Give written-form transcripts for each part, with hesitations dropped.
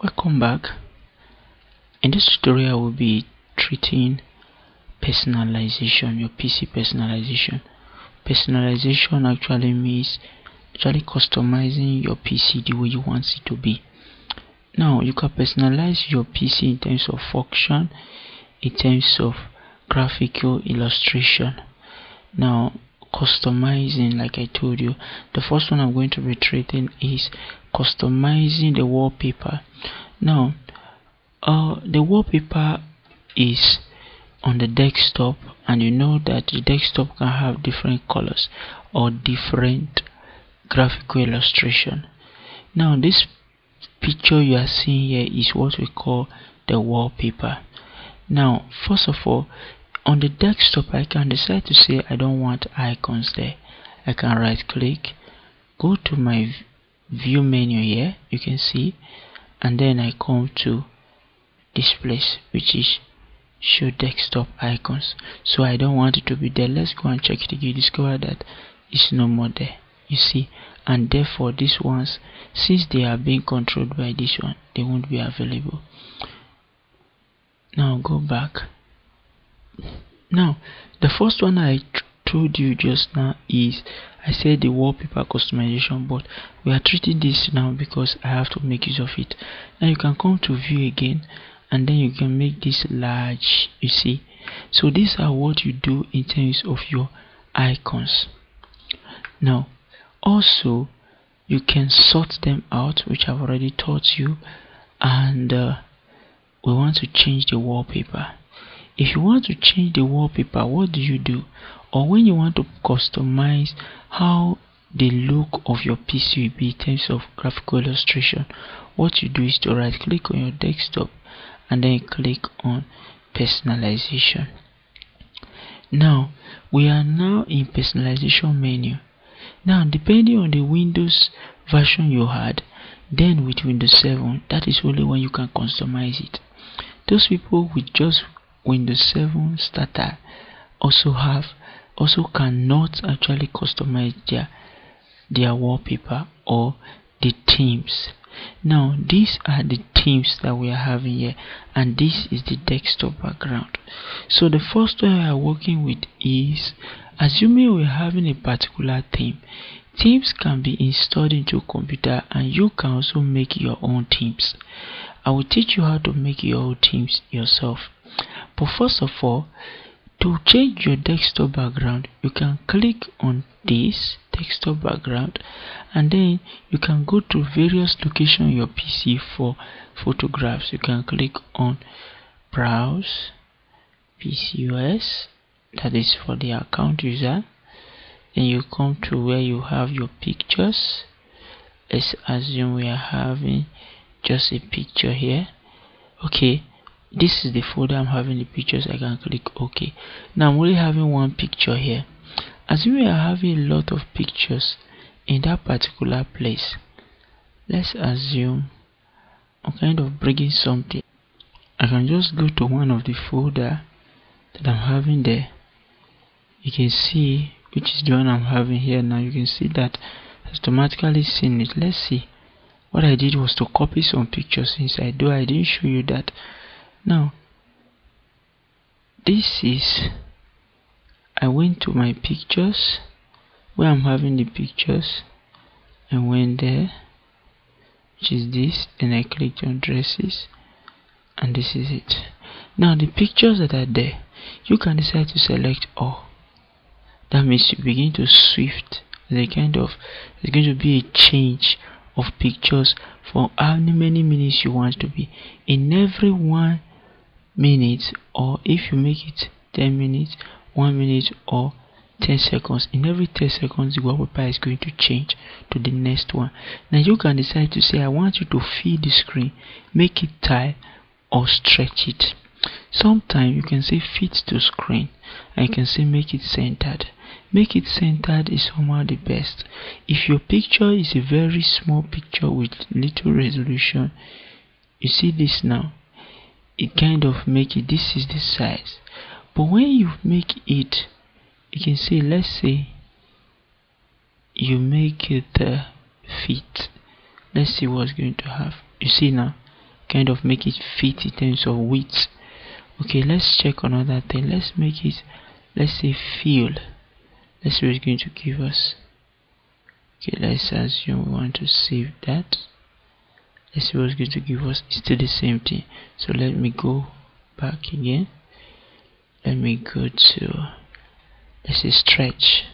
Welcome back. In this tutorial we'll be treating personalization, your PC personalization. Personalization actually means customizing your PC the way you want it to be. Now you can personalize your PC in terms of function, in terms of graphical illustration. Now customizing, like I told you, the first one I'm going to be treating is customizing the wallpaper. Now the wallpaper is on the desktop, and you know that the desktop can have different colors or different graphical illustration. Now this picture you are seeing here is what we call the wallpaper. Now first of all, on the desktop I can decide to say I don't want icons there. I can right click, go to my view menu here, you can see, and then I come to this place which is show desktop icons. So I don't want it to be there. Let's go and check it again. You discover that it's no more there, you see, and therefore these ones, since they are being controlled by this one, they won't be available. Now go back. Now the first one I told you just now is, I said the wallpaper customization, but we are treating this now because I have to make use of it. Now you can come to view again, and then you can make this large, you see. So these are what you do in terms of your icons. Now also you can sort them out, which I've already taught you, and we want to change the wallpaper. If you want to change the wallpaper, what do you do? Or when you want to customize how the look of your PC will be in terms of graphical illustration, what you do is to right click on your desktop and then click on personalization. Now we are now in personalization menu. Now depending on the Windows version you had, then with Windows 7, that is only when you can customize it. Those people with just Windows 7 starter also cannot actually customize their wallpaper or the themes. Now these are the themes that we are having here, and this is the desktop background. So the first one we are working with is, assuming we're having a particular theme. Themes can be installed into a computer, and you can also make your own themes. I will teach you how to make your own themes yourself. But first of all, to change your desktop background, you can click on this desktop background, and then you can go to various locations on your PC for photographs. You can click on browse PCOS, that is for the account user. Then you come to where you have your pictures. Let's assume we are having just a picture here. Okay, this is the folder I'm having the pictures. I can click OK. Now I'm only having one picture here. Assume we are having a lot of pictures in that particular place. Let's assume I'm kind of bringing something. I can just go to one of the folder that I'm having there. You can see which is the one I'm having here. Now you can see that it's automatically seen it. Let's see. What I did was to copy some pictures inside, though I didn't show you that. Now this is, I went to my pictures where I'm having the pictures. I went there, which is this, then I clicked on dresses, and this is it. Now the pictures that are there, you can decide to select all. That means you begin to swift there's going to be a change of pictures for how many minutes you want to be. In every 1 minute, or if you make it 10 minutes, 1 minute, or 10 seconds, in every 10 seconds the wallpaper is going to change to the next one. Now you can decide to say I want you to fill the screen, make it tile, or stretch it. Sometimes you can say fit to screen, and you can say make it centered. Make it centered is somehow the best. If your picture is a very small picture with little resolution, you see this now, it kind of make it, this is the size. But when you make it, you can say, let's say you make it fit. Let's see what's going to have. You see now, kind of make it fit in terms of width. Okay, let's check another thing. Let's make it, let's say fill. Let's see what it's going to give us. Okay, let's assume we want to save that. Let's see what it's going to give us. It's still the same thing. So let me go back again. Let me go to, let's say stretch.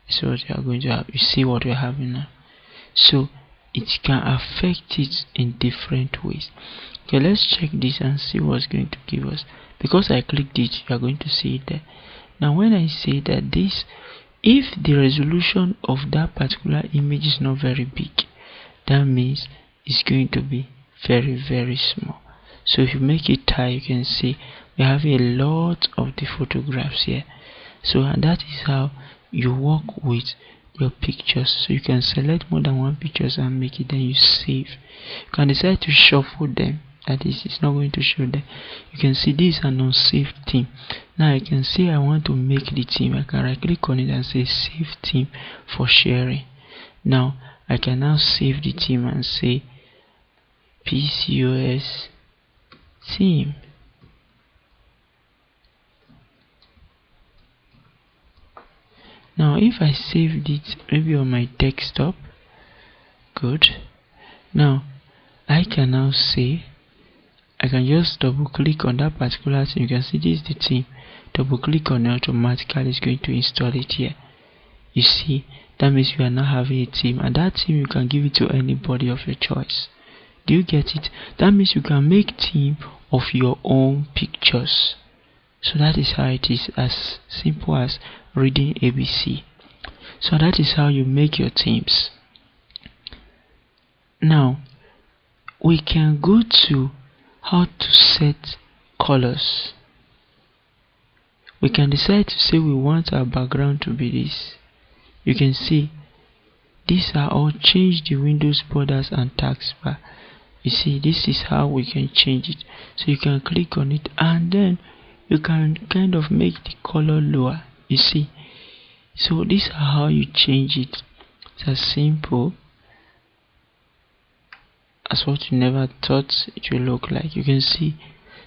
This is what you are going to have. You see what we're having now. So it can affect it in different ways. Okay, let's check this and see what's going to give us. Because I clicked it, you are going to see it there. Now when I say that this, if the resolution of that particular image is not very big, that means it's going to be very, very small. So if you make it high, you can see we have a lot of the photographs here. So and that is how you work with your pictures. So you can select more than one pictures and make it, then you save. You can decide to shuffle them, that is, it's not going to show them. You can see this is an unsaved theme. Now I can say I want to make the theme. I can right click on it and say save theme for sharing. Now I can now save the theme and say PCOS theme. Now if I saved it maybe on my desktop, good. Now I can now say, I can just double click on that particular thing. You can see this is the theme. Double click on it, automatically it's going to install it here. You see, that means you are now having a theme, and that theme you can give it to anybody of your choice. Do you get it? That means you can make theme of your own pictures. So that is how it is, as simple as reading ABC. So that is how you make your themes. Now we can go to how to set colors. We can decide to say we want our background to be this. You can see these are all change the Windows borders and taskbar. You see, this is how we can change it. So you can click on it and then you can kind of make the color lower. You see, so this is how you change it. It's as simple as what you never thought it will look like. You can see,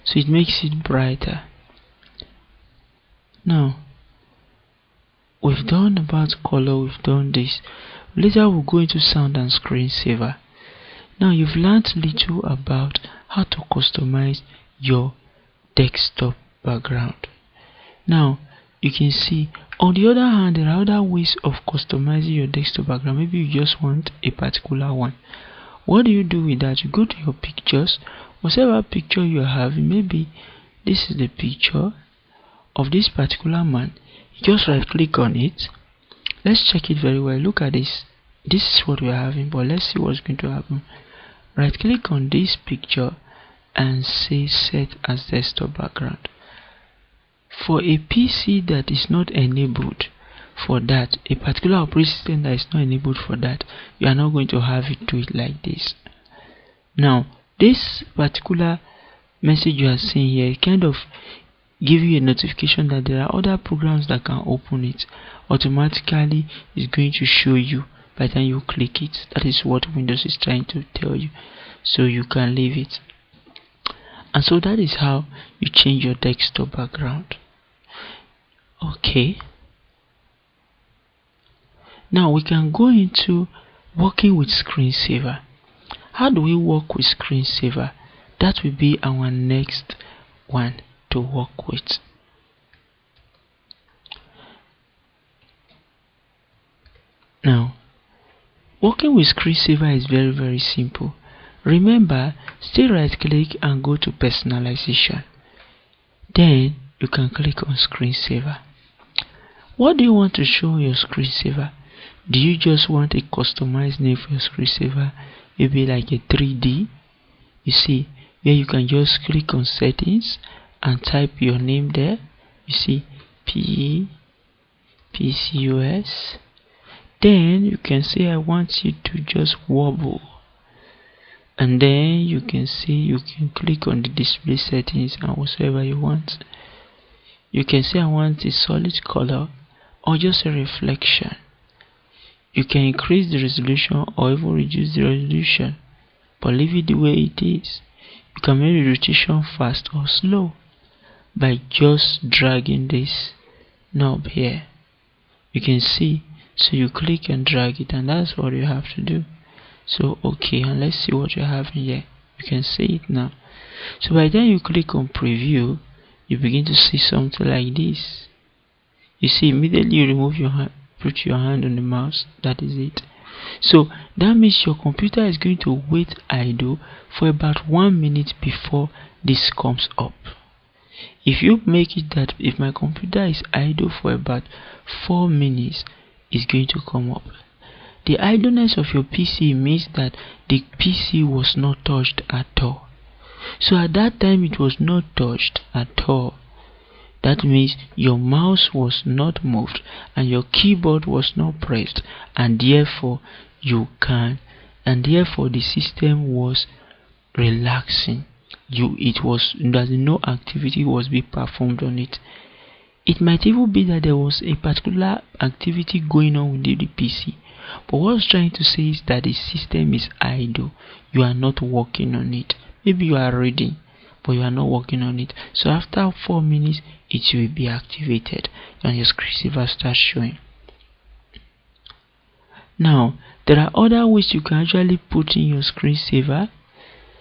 so it makes it brighter. Now we've done about color, we've done this. Later we'll go into sound and screensaver. Now you've learned little about how to customize your desktop background. Now you can see, on the other hand, there are other ways of customizing your desktop background. Maybe you just want a particular one. What do you do with that? You go to your pictures, whatever picture you are having. Maybe this is the picture of this particular man. You just right click on it. Let's check it very well. Look at this. This is what we are having, but let's see what's going to happen. Right click on this picture and say set as desktop background. For a PC that is not enabled for that, a particular operating system that is not enabled for that, you are not going to have it do it like this. Now this particular message you are seeing here kind of give you a notification that there are other programs that can open it. Automatically it's going to show you by the time you click it. That is what Windows is trying to tell you, so you can leave it. And so that is how you change your desktop background. Okay, now we can go into working with screensaver. How do we work with screensaver? That will be our next one to work with. Now working with screensaver is very, very simple. Remember, still right click and go to personalization. Then you can click on screensaver. What do you want to show your screensaver? Do you just want a customized name for your screensaver? Maybe like a 3D. You see, where you can just click on settings and type your name there. You see, PCOS. Then you can say I want you to just wobble. And then you can see, you can click on the display settings and whatsoever you want. You can say I want a solid color or just a reflection. You can increase the resolution or even reduce the resolution but leave it the way it is. You can make the rotation fast or slow by just dragging this knob here. You can see, so you click and drag it, and that's what you have to do. So okay, and let's see what you have here. You can see it now. So by the time you click on preview, you begin to see something like this. You see, immediately you remove your hand, put your hand on the mouse. That is it. So that means your computer is going to wait idle for about 1 minute before this comes up. If you make it that if my computer is idle for about 4 minutes, it's going to come up. The idleness of your PC means that the PC was not touched at all. So at that time it was not touched at all. That means your mouse was not moved and your keyboard was not pressed, and therefore the system was relaxing. No activity was being performed on it. It might even be that there was a particular activity going on within the PC, but what I was trying to say is that the system is idle. You are not working on it. Maybe you are reading, but you are not working on it. So after 4 minutes, it will be activated and your screensaver starts showing. Now, there are other ways you can actually put in your screensaver.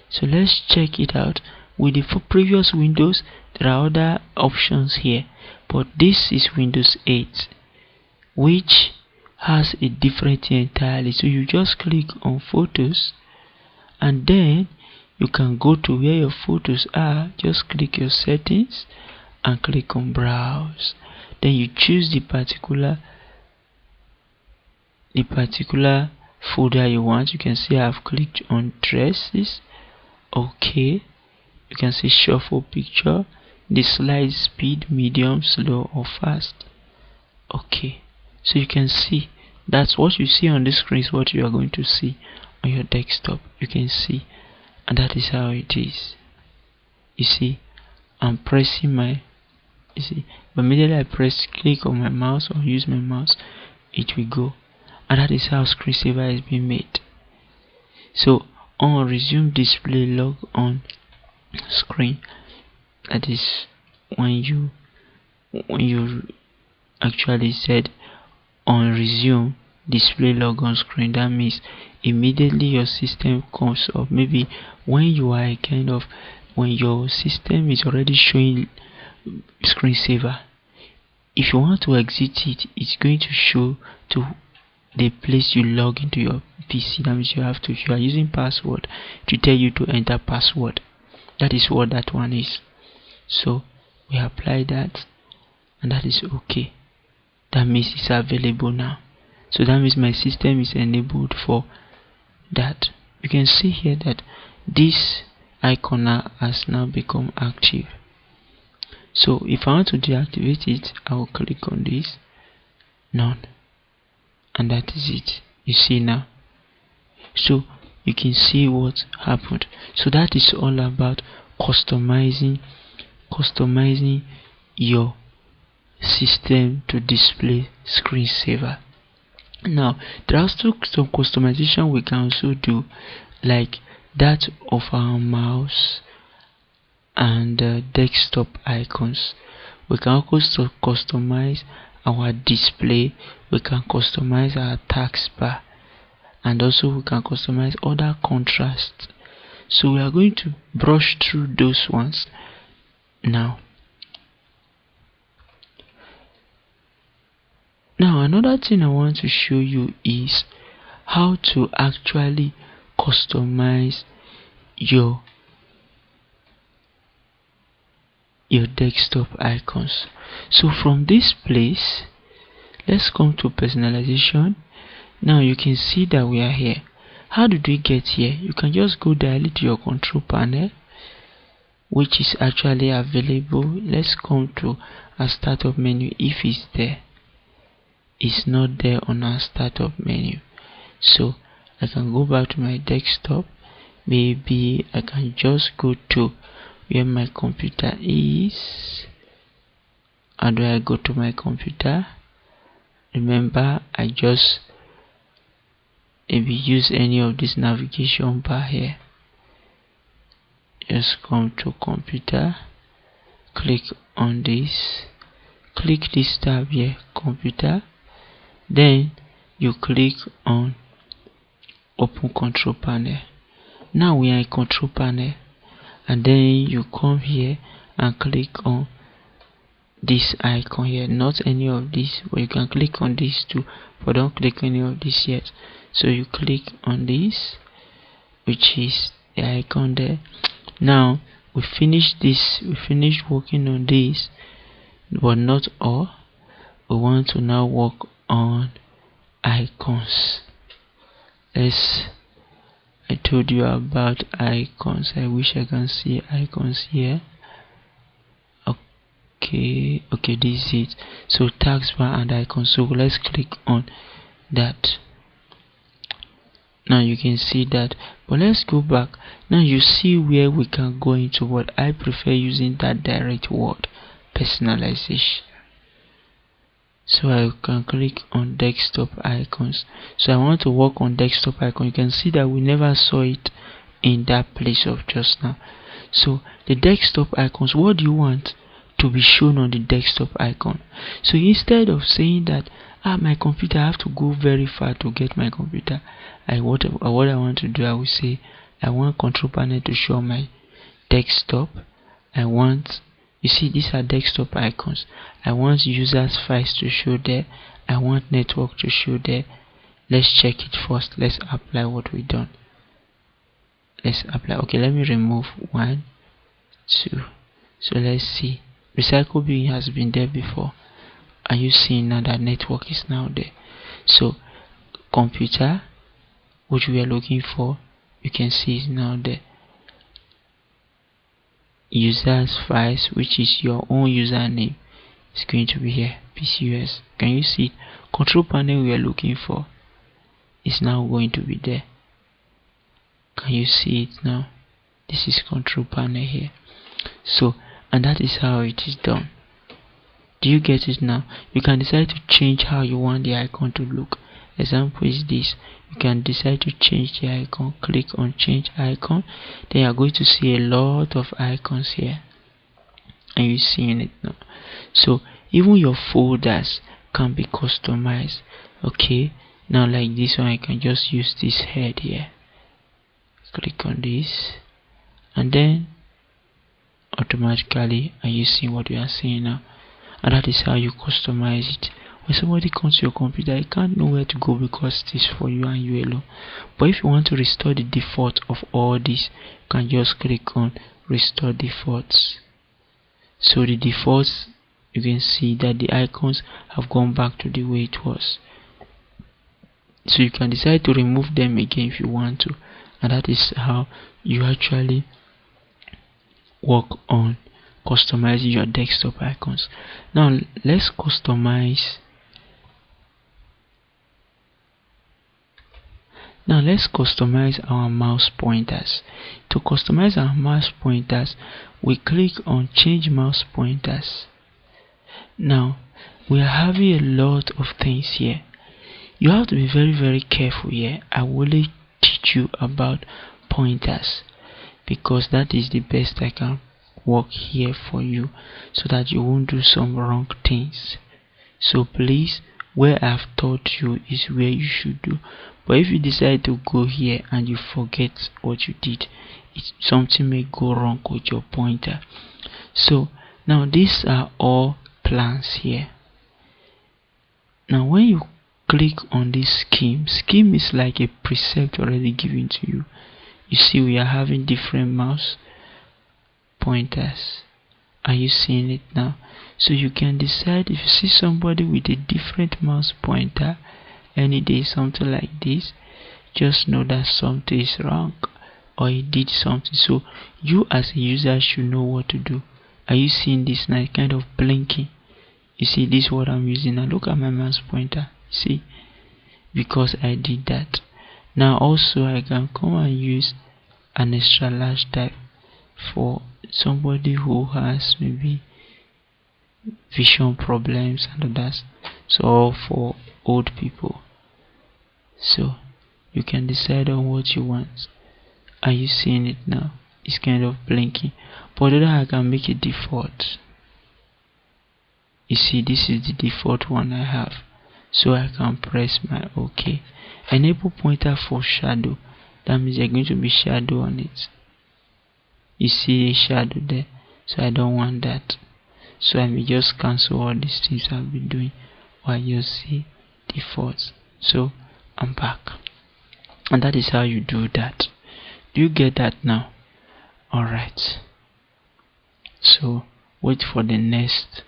So let's check it out. With the previous Windows, there are other options here, but this is Windows 8, which has a different thing entirely. So you just click on photos, and then you can go to where your photos are. Just click your settings and click on browse. Then you choose the particular folder you want. You can see I've clicked on dresses. Okay, you can see shuffle picture, the slide speed, medium, slow or fast. Okay, so you can see that's what you see on the screen is what you are going to see on your desktop. You can see, and that is how it is. You see, I'm pressing but immediately I click on my mouse or use my mouse, it will go, and that is how screensaver is being made. So on resume display log on screen, that is when you actually said on resume display log on screen, that means immediately your system comes up. Maybe when you are when your system is already showing screensaver, if you want to exit it, it's going to show to the place you log into your PC. That means you have to, if you are using password, to tell you to enter password. That is what that one is. So we apply that, and that is okay. That means it's available now. So that means my system is enabled for that. You can see here that this icon has now become active. So if I want to deactivate it, I will click on this, none, and that is it. You see now. So you can see what happened. So that is all about customizing your system to display screensaver. Now there are still some customization we can also do, like that of our mouse and desktop icons. We can also customize our display, we can customize our taskbar, and also we can customize other contrasts. So we are going to brush through those ones now. Now another thing I want to show you is how to actually customize your desktop icons. So from this place, let's come to personalization. Now you can see that we are here. How did we get here? You can just go directly to your control panel, which is actually available. Let's come to a startup menu if it's there. It's not there on our startup menu. So I can go back to my desktop. Maybe I can just go to where my computer is. How do I go to my computer? Remember, I just maybe use any of this navigation bar here. just come to computer, click on this, click this tab here, computer, then you click on open control panel. Now we are in control panel, and then you come here and click on this icon here, not any of this, but you can click on this too, but don't click any of this yet. So you click on this, which is the icon there. Now we finished this, we finished working on this, but not all. We want to now work on icons. I told you about icons. I wish I can see icons here. Okay, this is it. So taskbar and icon. So let's click on that. Now you can see that, but let's go back. Now you see where we can go into what I prefer using that direct word, personalization. So I can click on desktop icons. So I want to work on desktop icon. You can see that we never saw it in that place of just now. So the desktop icons, what do you want to be shown on the desktop icon? So instead of saying that my computer, I have to go very far to get my computer, what I want to do, I will say I want control panel to show my desktop. I want, you see, these are desktop icons. I want users files to show there. I want network to show there. Let's check it first. Let's apply what we done. Let's apply. Okay, let me remove 1, 2. So let's see. Recycle bin has been there before. Are you seeing now that network is now there? So computer, which we are looking for, you can see is now there. Users files, which is your own username, is going to be here. PCUS. Can you see it? Control panel we are looking for is now going to be there. Can you see it now? This is control panel here. So, and that is how it is done. Do you get it now? You can decide to change how you want the icon to look. Example is this. You can decide to change the icon. Click on change icon. Then you are going to see a lot of icons here. And you're seeing it now. So even your folders can be customized. Okay. Now like this one, I can just use this head here. Click on this. And then automatically are you seeing what you are seeing now? And that is how you customize it. When somebody comes to your computer, you can't know where to go because it is for you and you alone. But if you want to restore the default of all this, you can just click on restore defaults. So the defaults, you can see that the icons have gone back to the way it was. So you can decide to remove them again if you want to. And that is how you actually work on customizing your desktop icons. Now let's customize our mouse pointers. To customize our mouse pointers, we click on change mouse pointers. Now we are having a lot of things here. You have to be very careful here. I will only teach you about pointers because that is the best I can work here for you, so that you won't do some wrong things. So please, where I've taught you is where you should do. But if you decide to go here and you forget what you did, something may go wrong with your pointer. So now these are all plans here. Now when you click on this scheme is like a preset already given to you. You see we are having different mouse pointers. Are you seeing it now? So you can decide, if you see somebody with a different mouse pointer any day, something like this, just know that something is wrong or he did something. So you as a user should know what to do. Are you seeing this now? Kind of blinking. You see this is what I'm using now. Look at my mouse pointer. See, because I did that. Now also I can come and use an extra large type for somebody who has maybe vision problems and others, so for old people. So you can decide on what you want. Are you seeing it now? it's kind of blinking. But then I can make it default. You see, this is the default one I have. So I can press my OK. Enable pointer for shadow. That means there's going to be shadow on it. You see a shadow there. So I don't want that. So I may just cancel all these things I've been doing, or I just see default. So I'm back. And that is how you do that. Do you get that now? Alright. So wait for the next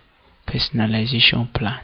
personalization plan.